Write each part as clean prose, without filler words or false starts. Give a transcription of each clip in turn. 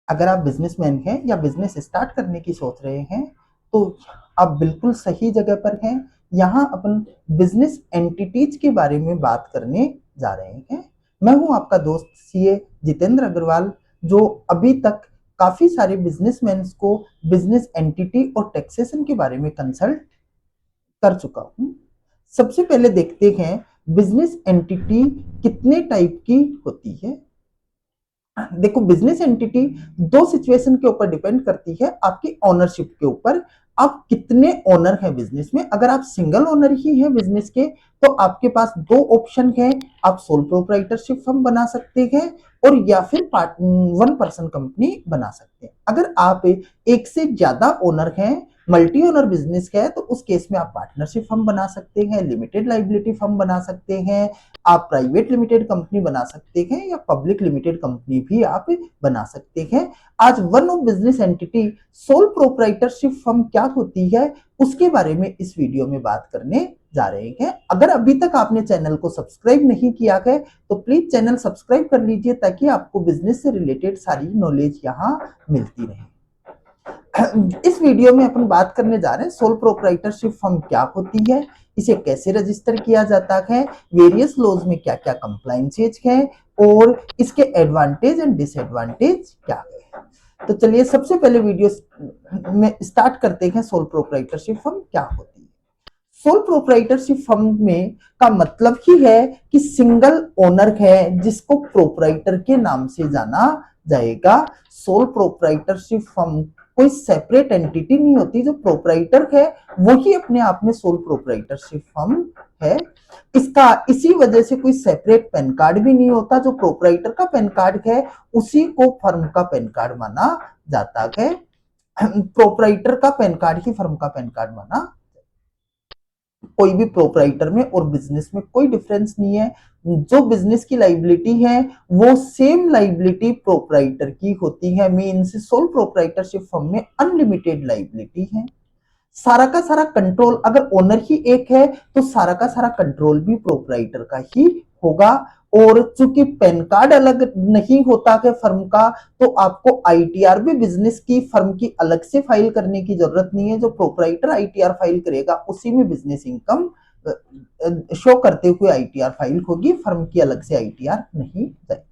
अगर आप बिजनेसमैन हैं या बिजनेस स्टार्ट करने की सोच रहे हैं तो आप बिल्कुल सही जगह पर हैं। यहाँ अपन बिजनेस एंटिटीज के बारे में बात करने जा रहे हैं। मैं हूँ आपका दोस्त सीए जितेंद्र अग्रवाल, जो अभी तक काफी सारे बिजनेसमैन को बिजनेस एंटिटी और टैक्सेशन के बारे में कंसल्ट कर चुका हूँ। सबसे पहले देखते हैं बिजनेस एंटिटी कितने टाइप की होती है। देखो, बिजनेस एंटिटी दो सिचुएशन के ऊपर डिपेंड करती है, आपकी ओनरशिप के ऊपर। आप कितने ओनर हैं बिजनेस में। अगर आप सिंगल ओनर ही हैं बिजनेस के तो आपके पास दो ऑप्शन है। आप सोल प्रोप्राइटरशिप फर्म बना सकते हैं और या फिर वन पर्सन कंपनी बना सकते हैं। अगर आप एक से ज्यादा ओनर हैं, मल्टी ओनर बिजनेस है, तो उस केस में आप पार्टनरशिप फर्म बना सकते हैं, लिमिटेड लाइबिलिटी फर्म बना सकते हैं, आप प्राइवेट लिमिटेड कंपनी बना सकते हैं या पब्लिक लिमिटेड कंपनी भी आप बना सकते हैं। आज one of business entity sole proprietorship firm क्या होती है उसके बारे में इस वीडियो में बात करने जा रहे हैं। अगर अभी तक आपने चैनल को सब्सक्राइब नहीं किया है तो प्लीज चैनल सब्सक्राइब कर लीजिए ताकि आपको बिजनेस से रिलेटेड सारी नॉलेज यहाँ मिलती रहे। इस वीडियो में अपन बात करने जा रहे हैं सोल प्रोप्राइटरशिप फर्म क्या होती है, इसे कैसे रजिस्टर किया जाता है, वेरियस लॉज में क्या क्या कंप्लायंसेज है और इसके एडवांटेज एंड डिसएडवांटेज क्या है। तो चलिए सबसे पहले वीडियो में स्टार्ट करते हैं सोल प्रोप्राइटरशिप फर्म क्या होती है। सोल प्रोप्राइटरशिप फर्म में का मतलब ही है कि सिंगल ओनर है जिसको प्रोप्राइटर के नाम से जाना जाएगा। सोल प्रोप्राइटरशिप फर्म कोई सेपरेट एंटिटी नहीं होती, जो प्रोप्राइटर है वही अपने आप में सोल प्रोप्राइटरशिप फर्म है। इसका इसी वजह से कोई सेपरेट पैन कार्ड भी नहीं होता। जो प्रोप्राइटर का पैन कार्ड है उसी को फर्म का पैन कार्ड माना जाता है। प्रोप्राइटर का पैन कार्ड ही फर्म का पैन कार्ड माना। कोई भी प्रोप्राइटर में और बिजनेस में कोई डिफरेंस नहीं है। जो बिजनेस की लाइबिलिटी है वो सेम लाइबिलिटी प्रोप्राइटर की होती है। मींस सोल प्रोप्राइटरशिप फर्म में अनलिमिटेड लाइबिलिटी है। सारा का सारा कंट्रोल, अगर ओनर ही एक है तो सारा का सारा कंट्रोल भी प्रोप्राइटर का ही होगा। और चूंकि पैन कार्ड अलग नहीं होता है फर्म का, तो आपको आईटीआर भी बिजनेस की फर्म की अलग से फाइल करने की जरूरत नहीं है। जो प्रोप्राइटर आईटीआर फाइल करेगा उसी में बिजनेस इनकम शो करते हुए आईटीआर फाइल होगी, फर्म की अलग से आईटीआर नहीं जाएगी।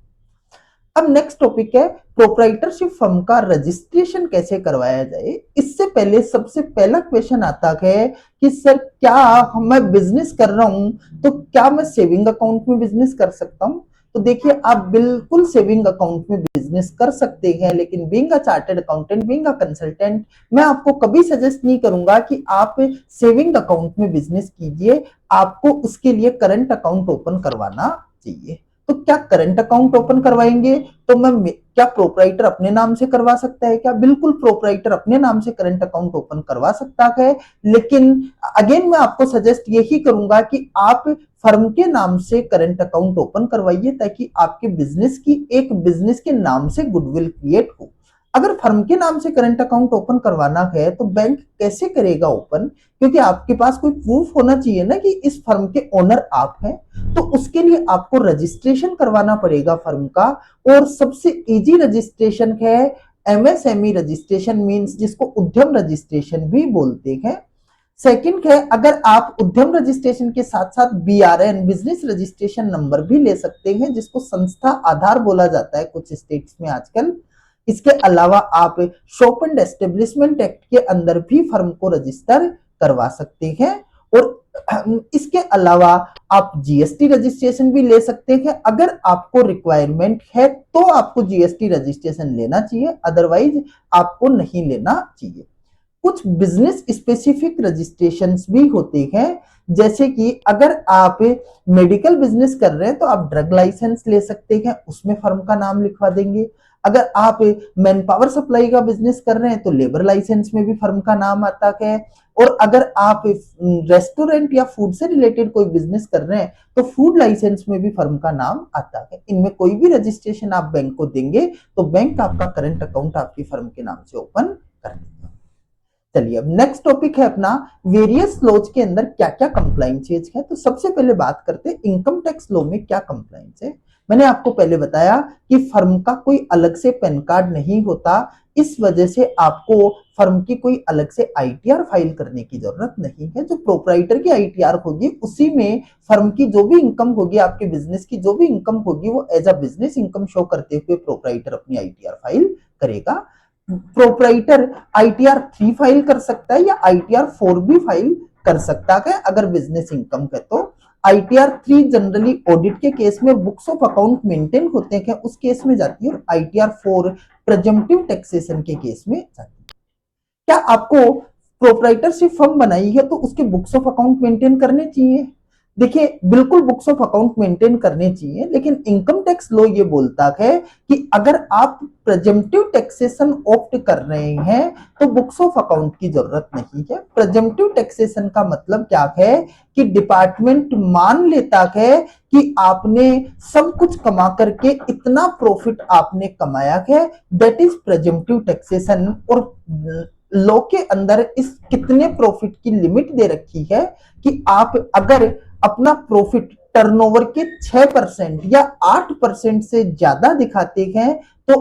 अब नेक्स्ट टॉपिक है प्रोप्राइटरशिप फर्म का रजिस्ट्रेशन कैसे करवाया जाए। इससे पहले सबसे पहला क्वेश्चन आता है कि सर क्या मैं बिजनेस कर रहा हूं तो क्या मैं सेविंग अकाउंट में बिजनेस कर सकता हूं। तो देखिए, आप बिल्कुल सेविंग अकाउंट में बिजनेस कर सकते हैं, लेकिन being a chartered accountant, being a consultant, मैं आपको कभी सजेस्ट नहीं करूंगा कि आप सेविंग अकाउंट में बिजनेस कीजिए। आपको उसके लिए करंट अकाउंट ओपन करवाना चाहिए। तो क्या करंट अकाउंट ओपन करवाएंगे तो मैं क्या प्रोप्राइटर अपने नाम से करवा सकता है क्या? बिल्कुल, प्रोप्राइटर अपने नाम से करंट अकाउंट ओपन करवा सकता है, लेकिन अगेन मैं आपको सजेस्ट यही करूंगा कि आप फर्म के नाम से करंट अकाउंट ओपन करवाइए ताकि आपके बिजनेस के नाम से गुडविल क्रिएट हो। अगर फर्म के नाम से करंट अकाउंट ओपन करवाना है तो बैंक कैसे करेगा ओपन? क्योंकि आपके पास कोई प्रूफ होना चाहिए ना कि इस फर्म के ओनर आप हैं। तो उसके लिए आपको रजिस्ट्रेशन करवाना पड़ेगा फर्म का। और सबसे इजी रजिस्ट्रेशन है एमएसएमई रजिस्ट्रेशन, मींस जिसको उद्यम रजिस्ट्रेशन भी बोलते हैं। सेकंड है, अगर आप उद्यम रजिस्ट्रेशन के साथ साथ बीआरएन बिजनेस रजिस्ट्रेशन नंबर भी ले सकते हैं, जिसको संस्था आधार बोला जाता है कुछ स्टेट्स में आजकल। इसके अलावा आप शॉप एंड एस्टेब्लिशमेंट एक्ट के अंदर भी फर्म को रजिस्टर करवा सकते हैं। और इसके अलावा आप जीएसटी रजिस्ट्रेशन भी ले सकते हैं। अगर आपको रिक्वायरमेंट है तो आपको जीएसटी रजिस्ट्रेशन लेना चाहिए, अदरवाइज आपको नहीं लेना चाहिए। कुछ बिजनेस स्पेसिफिक रजिस्ट्रेशंस भी होते हैं, जैसे कि अगर आप मेडिकल बिजनेस कर रहे हैं तो आप ड्रग लाइसेंस ले सकते हैं, उसमें फर्म का नाम लिखवा देंगे। अगर आप मैन पावर सप्लाई का बिजनेस कर रहे हैं तो लेबर लाइसेंस में भी फर्म का नाम आता है। और अगर आप रेस्टोरेंट या फूड से रिलेटेड कोई बिजनेस कर रहे हैं तो फूड लाइसेंस में भी फर्म का नाम आता है। इनमें कोई भी रजिस्ट्रेशन आप बैंक को देंगे तो बैंक आपका करंट अकाउंट आपकी फर्म के नाम से ओपन कर देगा। चलिए, अब नेक्स्ट टॉपिक है अपना वेरियस लॉज के अंदर क्या क्या कंप्लायंसेज है। तो सबसे पहले बात करते हैं इनकम टैक्स लॉ में क्या कंप्लायंस है। मैंने आपको पहले बताया कि फर्म का कोई अलग से पैन कार्ड नहीं होता, इस वजह से आपको फर्म की कोई अलग से आईटीआर फाइल करने की जरूरत नहीं है। जो प्रोप्राइटर की आईटीआर होगी उसी में फर्म की जो भी इनकम होगी, आपके बिजनेस की जो भी इनकम होगी, वो as a business income show करते हुए प्रोप्राइटर अपनी आईटीआर फाइल करेगा। प्रोप्राइटर आईटीआर 3 फाइल कर सकता है या आईटीआर 4 भी फाइल कर सकता है अगर बिजनेस इनकम है तो। आईटीआर 3 जनरली ऑडिट के केस में बुक्स ऑफ अकाउंट मेंटेन होते हैं उस केस में जाती है, और आईटीआर 4 प्रेजम्पटिव टैक्सेशन के केस में जाती है। क्या आपको प्रोप्राइटरशिप फर्म बनाई है तो उसके बुक्स ऑफ अकाउंट मेंटेन करने चाहिए? देखिए बिल्कुल बुक्स ऑफ अकाउंट मेंटेन करने चाहिए, लेकिन इनकम टैक्स लॉ ये बोलता है कि अगर आप प्रेजम्पटिव टैक्सेशन ऑप्ट कर रहे हैं तो बुक्स ऑफ अकाउंट की जरूरत नहीं है। प्रेजम्पटिव टैक्सेशन का मतलब क्या है कि डिपार्टमेंट मान लेता है कि आपने सब कुछ कमा करके इतना प्रॉफिट आपने कमाया है, दैट इज प्रेजम्पटिव टैक्सेशन। और लॉ के अंदर इस कितने प्रॉफिट की लिमिट दे रखी है कि आप अगर अपना प्रॉफिट टर्नओवर के 6% या 8% से ज्यादा दिखाते हैं तो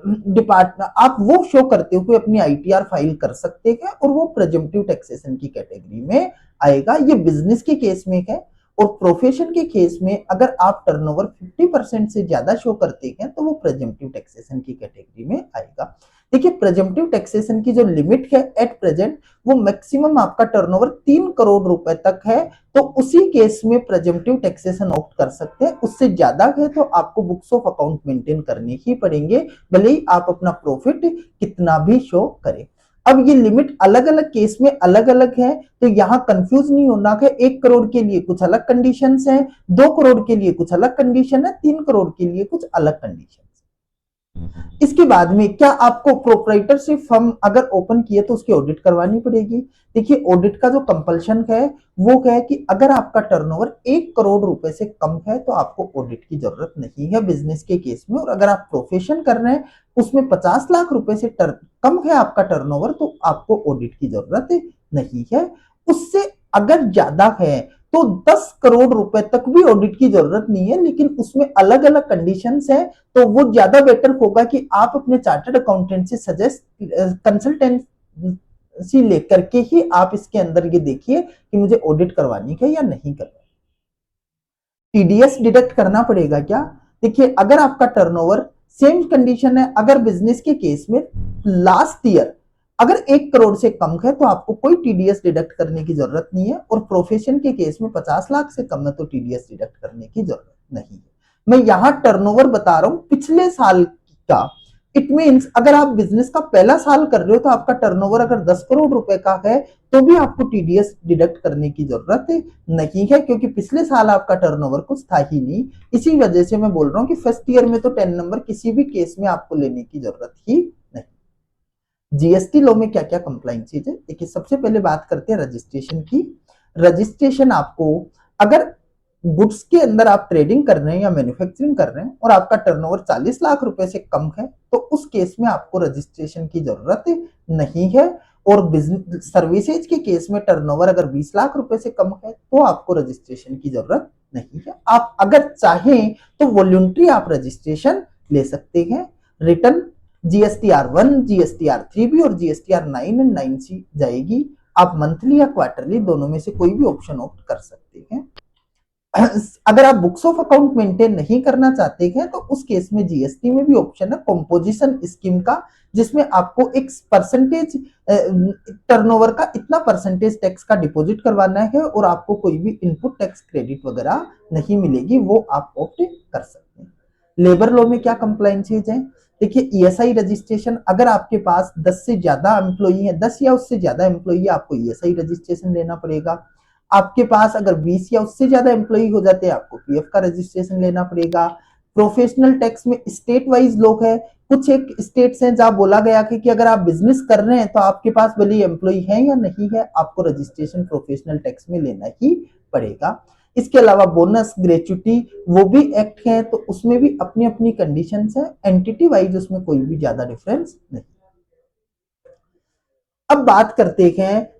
डिपार्टमेंट आप वो शो करते हुए अपनी आईटीआर फाइल कर सकते हैं और वो प्रेजम्पटिव टैक्सेशन की कैटेगरी में आएगा। ये बिजनेस के केस में है। और प्रोफेशन के केस में अगर आप टर्नओवर 50% से ज्यादा शो करते हैं तो वो प्रेजम्पटिव टैक्सेशन की कैटेगरी में आएगा। देखिए प्रेजम्पटिव टैक्सेशन की जो लिमिट है एट प्रेजेंट वो मैक्सिमम आपका टर्नओवर 3 करोड़ रुपए तक है, तो उसी केस में प्रेजम्पटिव टैक्सेशन ऑप्ट कर सकते हैं। उससे ज्यादा है तो आपको बुक्स ऑफ अकाउंट मेंटेन करने ही पड़ेंगे, भले ही आप अपना प्रॉफिट कितना भी शो करें। अब ये लिमिट अलग अलग केस में अलग अलग है, तो यहां कंफ्यूज नहीं होना है। 1 करोड़ के लिए कुछ अलग कंडीशंस हैं, 2 करोड़ के लिए कुछ अलग कंडीशन है, 3 करोड़ के लिए कुछ अलग कंडीशन। इसके बाद में क्या आपको प्रोप्राइटरशिप फर्म अगर ओपन किए तो उसकी ऑडिट करवानी पड़ेगी। देखिए ऑडिट का जो कंपल्शन है वो है कि अगर आपका टर्नओवर 1 करोड़ रुपए से कम है तो आपको ऑडिट की जरूरत नहीं है बिजनेस के केस में। और अगर आप प्रोफेशन कर रहे हैं उसमें 50 लाख रुपए से कम है आपका टर्नओवर तो आपको ऑडिट की जरूरत नहीं है। उससे अगर ज्यादा है तो 10 करोड़ रुपए तक भी ऑडिट की जरूरत नहीं है, लेकिन उसमें अलग अलग कंडीशंस है, तो वो ज्यादा बेटर होगा कि आप अपने चार्टर्ड अकाउंटेंट से सजेस्ट कंसल्टेंसी लेकर के ही आप इसके अंदर ये देखिए कि मुझे ऑडिट करवानी है या नहीं करवानी। टीडीएस डिडक्ट करना पड़ेगा क्या? देखिए अगर आपका टर्नओवर सेम कंडीशन है, अगर बिजनेस के केस में लास्ट ईयर अगर 1 करोड़ से कम है तो आपको कोई टीडीएस डिडक्ट करने की जरूरत नहीं है, और प्रोफेशन के केस में 50 लाख से कम है तो टीडीएस डिडक्ट करने की जरूरत नहीं है। मैं यहां टर्नओवर बता रहा हूं पिछले साल का। इट मींस अगर आप बिजनेस का पहला साल कर रहे हो तो आपका टर्नओवर अगर 10 करोड़ रुपए का है तो भी आपको टीडीएस डिडक्ट करने की जरूरत नहीं है, क्योंकि पिछले साल आपका टर्नओवर कुछ था ही नहीं। इसी वजह से मैं बोल रहा हूं कि फर्स्ट ईयर में तो 10 नंबर किसी भी केस में आपको लेने की जरूरत ही नहीं। जीएसटी लॉ में क्या क्या कंप्लाइंसेज है, देखिए सबसे पहले बात करते हैं रजिस्ट्रेशन की। रजिस्ट्रेशन आपको अगर गुड्स के अंदर आप ट्रेडिंग कर रहे हैं या मैन्युफैक्चरिंग कर रहे हैं और आपका टर्नओवर 40 लाख रुपए से कम है तो उस केस में आपको रजिस्ट्रेशन की जरूरत नहीं है। और बिजनेस सर्विसेज के केस में टर्नओवर अगर 20 लाख रुपए से कम है तो आपको रजिस्ट्रेशन की जरूरत नहीं है। आप अगर चाहें तो वॉलंटरी आप रजिस्ट्रेशन ले सकते हैं। रिटर्न जीएसटीआर 1, जीएसटीआर 3 भी और जीएसटीआर 9 एंड 9C जाएगी। आप मंथली या क्वार्टरली दोनों में से कोई भी ऑप्शन ऑप्ट कर सकते हैं। अगर आप बुक्स ऑफ अकाउंट मेंटेन नहीं करना चाहते हैं तो उस केस में जीएसटी में भी ऑप्शन है कंपोजिशन स्कीम का, जिसमें आपको एक परसेंटेज टर्नओवर का इतना परसेंटेज टैक्स का डिपॉजिट करवाना है और आपको कोई भी इनपुट टैक्स क्रेडिट वगैरह नहीं मिलेगी, वो आप ऑप्ट कर सकते हैं। लेबर लॉ में क्या कंप्लाइंसेज है, देखिए ईएसआई रजिस्ट्रेशन अगर आपके पास 10 से ज्यादा एम्प्लॉई है, 10 या उससे ज्यादा एम्प्लॉई है, आपको ईएसआई रजिस्ट्रेशन लेना पड़ेगा। आपके पास अगर 20 या उससे ज्यादा एम्प्लॉई हो जाते हैं आपको पीएफ का रजिस्ट्रेशन लेना पड़ेगा। प्रोफेशनल टैक्स में स्टेट वाइज लोग है, कुछ एक स्टेट्स हैं जहां बोला गया है कि अगर आप बिजनेस कर रहे हैं तो आपके पास भले एम्प्लॉई है या नहीं है, आपको रजिस्ट्रेशन प्रोफेशनल टैक्स में लेना ही पड़ेगा। इसके अलावा बोनस ग्रेचुटी वो भी एक्ट है, तो उसमें भी अपनी अपनी कंडीशंस है, एंटिटी वाइज उसमें कोई भी ज्यादा डिफरेंस नहीं। अब बात करते हैं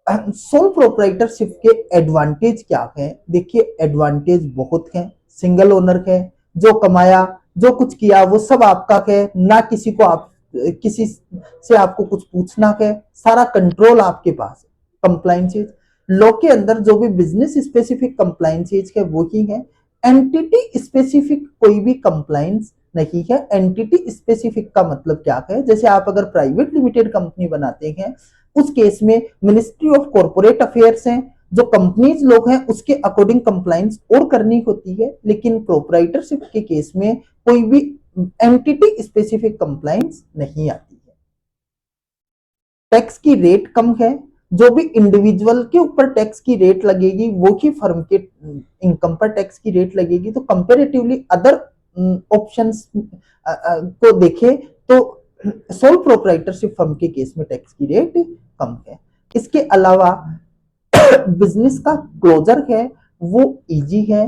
सोल प्रोप्राइटरशिप के एडवांटेज क्या है। देखिए एडवांटेज बहुत हैं। सिंगल ओनर है, जो कमाया, जो कुछ किया वो सब आपका है, ना किसी को आप किसी से आपको कुछ पूछना है, सारा कंट्रोल आपके पास है। कंप्लायंसेज लॉ के अंदर जो भी बिजनेस स्पेसिफिक कंप्लायंसेज है वो ही है। एंटिटी स्पेसिफिक कोई भी कंप्लायंस नहीं है। एंटिटी स्पेसिफिक का मतलब क्या है, जैसे आप अगर प्राइवेट लिमिटेड कंपनी बनाते हैं उस केस में मिनिस्ट्री ऑफ कॉर्पोरेट अफेयर्स है, जो कंपनीज लोग हैं उसके अकॉर्डिंग कंप्लायंस और करनी होती है। लेकिन प्रोप्राइटरशिप के केस में कोई भी एंटिटी स्पेसिफिक कंप्लायंस नहीं आती है। टैक्स की रेट कम है, जो भी इंडिविजुअल के ऊपर टैक्स की रेट लगेगी वो ही फर्म के इनकम पर टैक्स की रेट लगेगी। तो कंपेरेटिवली अदर ऑप्शंस को देखें तो सोल प्रोप्राइटरशिप फर्म के केस में टैक्स की रेट कम है। इसके अलावा बिजनेस का क्लोजर है वो इजी है,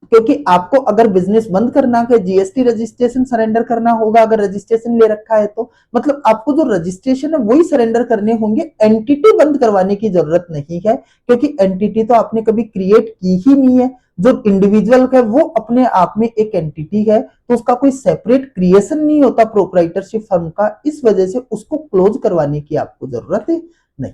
क्योंकि आपको अगर बिजनेस बंद करना है जीएसटी रजिस्ट्रेशन सरेंडर करना होगा। अगर रजिस्ट्रेशन ले रखा है तो मतलब आपको जो रजिस्ट्रेशन है वही सरेंडर करने होंगे, एंटिटी बंद करवाने की जरूरत नहीं है, क्योंकि एंटिटी तो आपने कभी क्रिएट की ही नहीं है। जो इंडिविजुअल है वो अपने आप में एक एंटिटी है, तो उसका कोई सेपरेट क्रिएशन नहीं होता प्रोप्राइटरशिप फर्म का, इस वजह से उसको क्लोज करवाने की आपको जरूरत नहीं।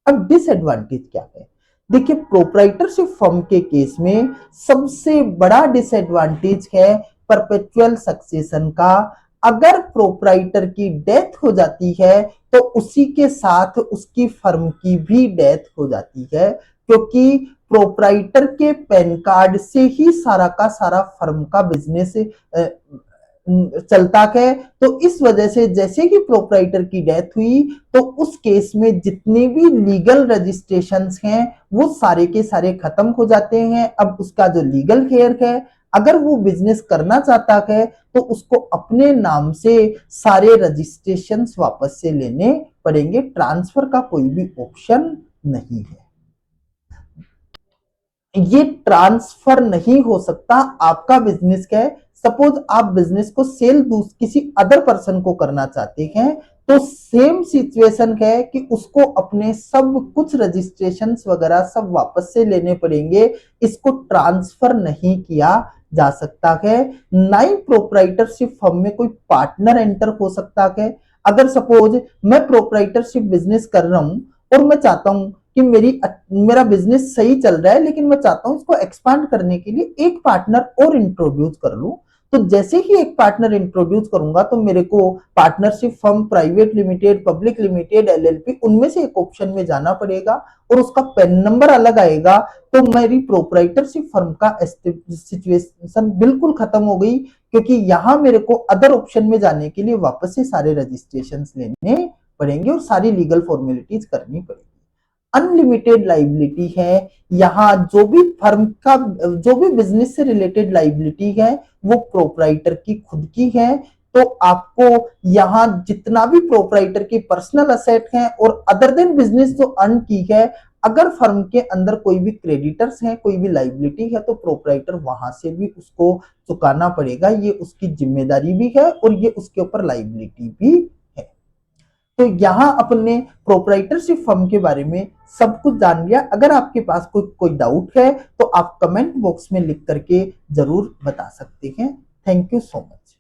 अब डिसएडवांटेज क्या है, देखिए प्रोप्राइटरशिप फर्म के केस में सबसे बड़ा डिसएडवांटेज है परपेचुअल सक्सेशन का। अगर प्रोप्राइटर की डेथ हो जाती है तो उसी के साथ उसकी फर्म की भी डेथ हो जाती है, क्योंकि प्रोप्राइटर के पैन कार्ड से ही सारा का सारा फर्म का बिजनेस चलता है। तो इस वजह से जैसे ही प्रोप्राइटर की डेथ हुई तो उस केस में जितने भी लीगल रजिस्ट्रेशंस हैं वो सारे के सारे खत्म हो जाते हैं। अब उसका जो लीगल हेयर है, अगर वो बिजनेस करना चाहता है तो उसको अपने नाम से सारे रजिस्ट्रेशंस वापस से लेने पड़ेंगे, ट्रांसफर का कोई भी ऑप्शन नहीं है। ये ट्रांसफर नहीं हो सकता। आपका बिजनेस क्या है, सपोज आप बिजनेस को सेल किसी अदर पर्सन को करना चाहते हैं तो सेम सिचुएशन है कि उसको अपने सब कुछ रजिस्ट्रेशन वगैरह सब वापस से लेने पड़ेंगे, इसको ट्रांसफर नहीं किया जा सकता है। ना ही प्रोप्राइटरशिप फर्म में कोई पार्टनर एंटर हो सकता है। अगर सपोज मैं प्रोप्राइटरशिप बिजनेस कर रहा हूं और मैं चाहता हूं कि मेरा बिजनेस सही चल रहा है लेकिन मैं चाहता हूं इसको एक्सपांड करने के लिए एक पार्टनर और इंट्रोड्यूस कर लूं, तो जैसे ही एक पार्टनर इंट्रोड्यूस करूंगा तो मेरे को partnership firm, private limited, public limited, LLP, उनमें से एक ऑप्शन में जाना पड़ेगा और उसका पैन नंबर अलग आएगा। तो मेरी प्रोप्राइटरशिप फर्म का सिचुएशन बिल्कुल खत्म हो गई, क्योंकि यहां मेरे को अदर ऑप्शन में जाने के लिए वापस से सारे रजिस्ट्रेशन लेने पड़ेंगे और सारी लीगल फॉर्मेलिटीज करनी पड़ेगी। अनलिमिटेड लाइबिलिटी है, यहाँ जो भी फर्म का जो भी बिजनेस से रिलेटेड लाइबिलिटी है वो प्रोप्राइटर की खुद की है। तो आपको यहाँ जितना भी प्रोप्राइटर की पर्सनल असेट है और अदर देन बिजनेस जो अर्न की है, अगर फर्म के अंदर कोई भी क्रेडिटर्स हैं, कोई भी लाइबिलिटी है तो प्रोप्राइटर वहां से भी उसको चुकाना पड़ेगा। ये उसकी जिम्मेदारी भी है और ये उसके ऊपर लाइबिलिटी भी है। तो यहां अपने प्रोप्राइटरशिप फर्म के बारे में सब कुछ जान लिया। अगर आपके पास कोई डाउट है तो आप कमेंट बॉक्स में लिख करके जरूर बता सकते हैं। Thank you so much.